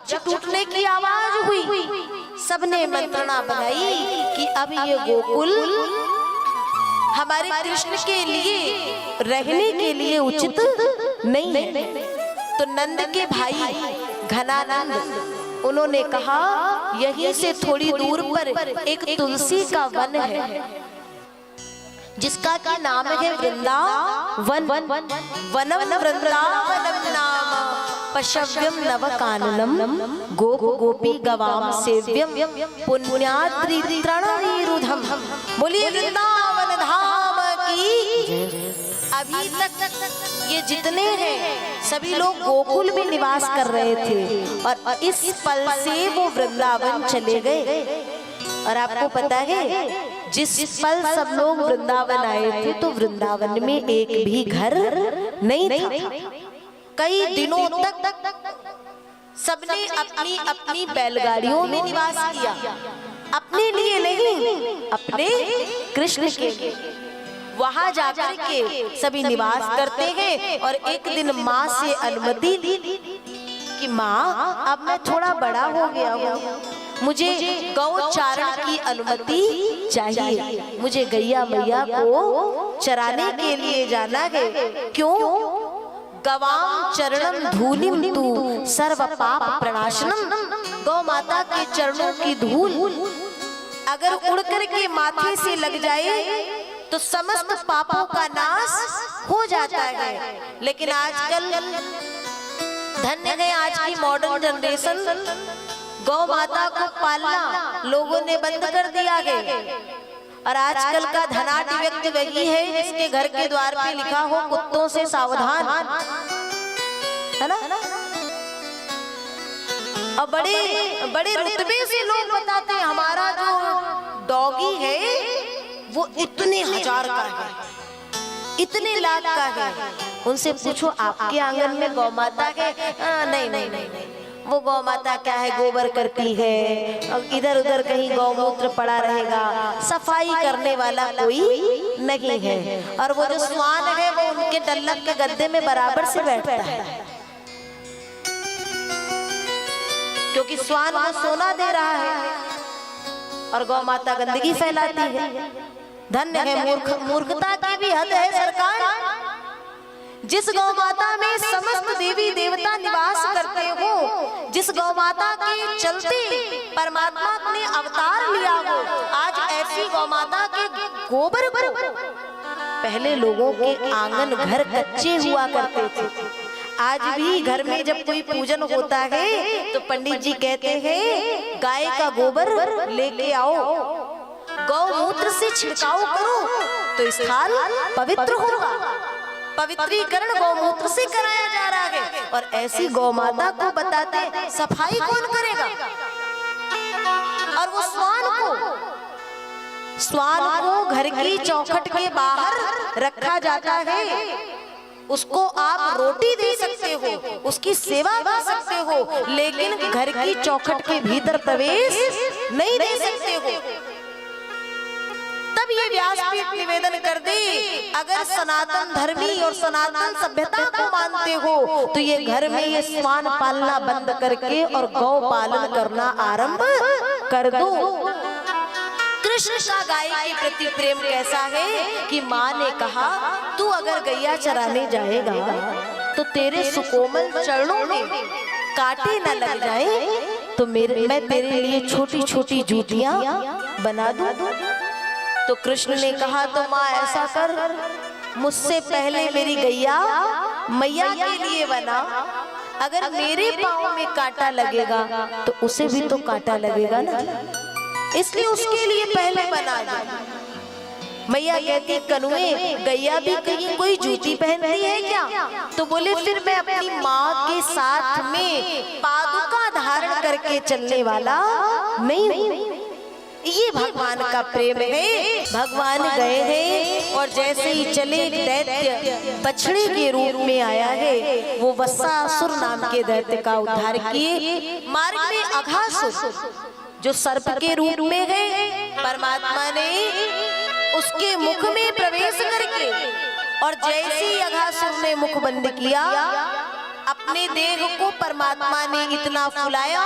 वृक्ष टूटने की आवाज हुई, सबने मंत्रणा बनाई कि अब ये गोकुल हमारे कृष्ण के लिए रहने के लिए उचित नहीं है। तो नंद के भाई घनानंद उन्होंने कहा यहीं से थोड़ी दूर पर एक तुलसी का वन है जिसका क्या नाम है वृंदावन। वनम वृंदावनम नाम पशव्यम नव काननम गोप गोपी गवाम सेव्यम पुण्याद्रितृणनिरुधम। बोलिए वृंदावन धाम की। अभी तक ये जितने हैं सभी लोग गोकुल में निवास कर रहे थे और इस पल से वो वृंदावन चले गए। और आपको पता है जिस पल सब लोग वृंदावन आए थे तो वृंदावन में एक भी घर नहीं था। कई दिनों तक सबने अपनी अपनी बैलगाड़ियों में निवास किया, अपने लिए नहीं, अपने कृष्ण के लिए। वहां जाकर के सभी निवास करते हैं। और एक दिन माँ से अनुमति ली कि माँ अब मैं थोड़ा बड़ा हो गया हूँ, मुझे गौचारण की अनुमति चाहिए, मुझे गैया मैया को चराने के लिए जाना है। क्यों? गवाम चरणम धूलिम तू सर्व पाप प्रणाशनम। गौ माता के चरणों की धूल अगर उड़ करके माथे से लग जाए तो समस्त पापों का नाश हो जाता है। लेकिन आजकल धन्य है आज की मॉडर्न जनरेशन, गौ माता को पालना लोगों ने बंद कर दिया है। और आजकल का धनाढ्य व्यक्ति वही है जिसके घर के द्वार पे लिखा हो कुत्तों से सावधान, है ना। और बड़े बड़े रुतबे से लोग बताते हैं हमारा जो डॉगी है वो इतने हजार का है, इतने लाख का है। उनसे पूछो आपके आंगन में गौ माता है? नहीं नहीं नहीं नहीं, वो गौ माता क्या है, गोबर करती है, इधर उधर कहीं गौमूत्र पड़ा रहेगा, सफाई करने वाला कोई नहीं है। और वो जो स्वान है वो उनके डल्लक के गद्दे में बराबर से बैठता है, क्योंकि स्वान को सोना दे रहा है और गौ माता गंदगी फैलाती है। धन्य है मूर्खता की भी हद है सरकार। जिस गौ माता में समस्त देवी देवता निवास करते हो, जिस गौ माता के चलते परमात्मा ने अवतार लिया हो, आज ऐसी गौ माता के गोबर को पहले लोगों के आंगन घर कच्चे हुआ करते थे। आज भी घर में जब कोई पूजन होता है तो पंडित जी कहते हैं गाय का गोबर लेके आओ, गौमूत्र से छिड़काव करो तो स्थान पवित्र होगा। पवित्रीकरण गौमूत्र से कराया जा रहा है। और ऐसी गौ माता को बताते सफाई कौन करेगा? और वो स्वान को घर की चौखट के बाहर रखा जाता है। उसको आप रोटी दे सकते हो, उसकी सेवा कर सकते हो, लेकिन घर की चौखट के भीतर प्रवेश नहीं दे सकते हो। तब ये व्यासपीठ निवेदन कर दे, अगर सनातन धर्मी और सनातन सभ्यता को मानते हो तो ये घर में ये स्वान पालना बंद करके और गौ पालन करना आरंभ कर दो। कृष्ण का गाय के प्रति प्रेम कैसा है कि माँ ने कहा तू अगर गैया चराने जाएगा तो तेरे सुकोमल चरणों में कांटे न लग जाए तो मैं तेरे लिए छोटी छोटी जूतियां बना दूं। तो कृष्ण ने कहा तो माँ ऐसा कर, मुझसे पहले मेरी गैया मैया के लिए बना, अगर मेरे पाँव में कांटा लगेगा तो उसे भी तो कांटा लगेगा ना, इसलिए उसके लिए पहले बना दो। मैया कहती कनुए गैया भी कहीं कोई जूती पहनती है क्या? तो बोले फिर मैं अपनी माँ के साथ में पादुका धारण करके चलने वाला नहीं हूँ। ये भगवान का प्रेम है। भगवान गए हैं और जैसे ही चले दैत्य बछड़े के रूप में आया है, वो वत्सासुर नाम के दैत्य का उद्धार किए। मार्ग में अघासुर जो सर्प के रूप में है, परमात्मा ने उसके मुख में प्रवेश करके और जैसे ही अघासुर ने मुख बंद किया अपने देह को परमात्मा ने इतना फुलाया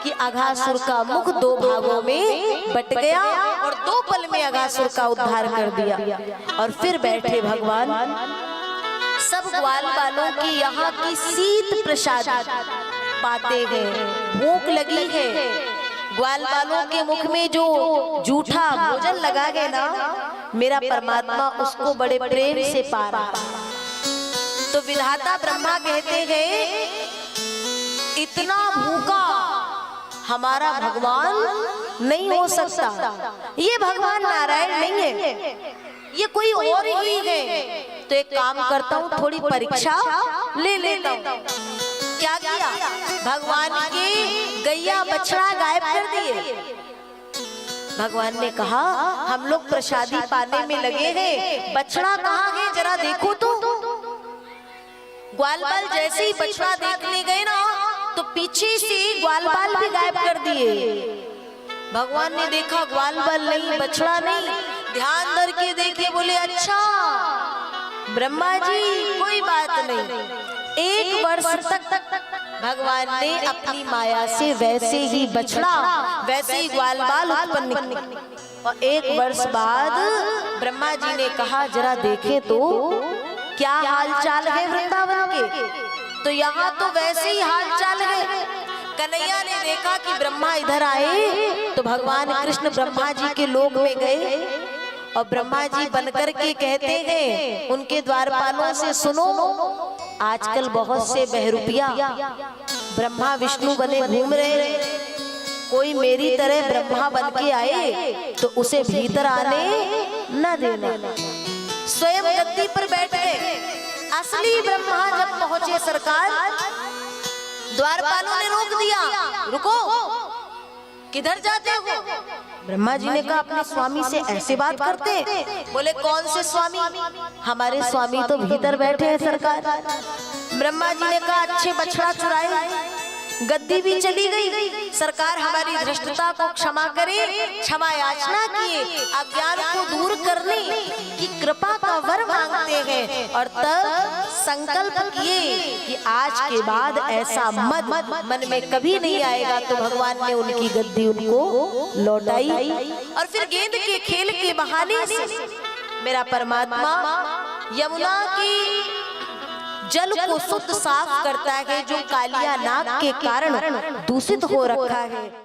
कि अघासुर का मुख 2 भागों में बट गया और 2 पल में अघासुर का उद्धार कर दिया। और फिर बैठे भगवान सब ग्वाल बालों की यहाँ की शीत प्रसाद पाते हैं। भूख लगी है, ग्वाल बालों के मुख में जो जूठा भोजन लगा गया ना, मेरा परमात्मा उसको बड़े प्रेम से पा रहा। तो विधाता ब्रह्मा कहते हैं इतना भूखा हमारा भगवान नहीं हो सकता, ये भगवान नारायण नहीं है, ये कोई और ही है। तो एक काम करता हूँ, थोड़ी परीक्षा ले लेता हूँ। क्या किया? भगवान के गैया बछड़ा गायब कर दिए। भगवान ने कहा हम लोग प्रसादी पाने में लगे हैं, बछड़ा कहाँ है जरा देखो तो। ग्वाल बाल जैसे ही बछड़ा देखने गए ना, तो पीछे से ग्वाल बाल भी गायब कर दिए। भगवान ने देखा ग्वाल बाल नहीं, बछड़ा नहीं, ध्यान धर के देखे, बोले अच्छा ब्रह्मा जी कोई बात नहीं। 1 वर्ष तक भगवान ने अपनी माया से वैसे ही बछड़ा वैसे ही ग्वाल बाल उत्पन्न किए। और 1 वर्ष बाद ब्रह्मा जी ने कहा जरा देखे तो क्या हाल चाल है वृंदावन के। तो यहाँ तो वैसे ही हाल चाल है। कन्हैया ने देखा कि ब्रह्मा इधर आए तो भगवान कृष्ण ब्रह्मा जी के लोक में गए और ब्रह्मा जी बनकर के कहते हैं उनके द्वारपालों से, सुनो आजकल बहुत से बहरूपिया ब्रह्मा विष्णु बने घूम रहे, कोई मेरी तरह ब्रह्मा बन के आए तो उसे भीतर आने न देना। स्वयं गद्दी पर बैठ गए। असली ब्रह्मा जब पहुंचे सरकार, द्वारपालों ने रोक दिया, रुको किधर जाते हो? ब्रह्मा जी ने कहा अपने स्वामी से ऐसे बात करते। बोले कौन से स्वामी? हमारे स्वामी तो भीतर बैठे हैं सरकार। ब्रह्मा जी ने कहा अच्छे बछड़ा चुराए, गद्दी भी चली गई, सरकार हमारी धृष्टता को क्षमा करे, क्षमा याचना किए, अज्ञान को दूर करने की कृपा का वर मांगते हैं। और तब संकल्प किए कि आज के बाद ऐसा मद मन में कभी नहीं आएगा। तो भगवान ने उनकी गद्दी उनको लौटाई। और फिर गेंद के खेल के बहाने से मेरा परमात्मा यमुना की जल को शुद्ध साफ करता है, जो कालिया नाग के कारण दूषित हो रखा है।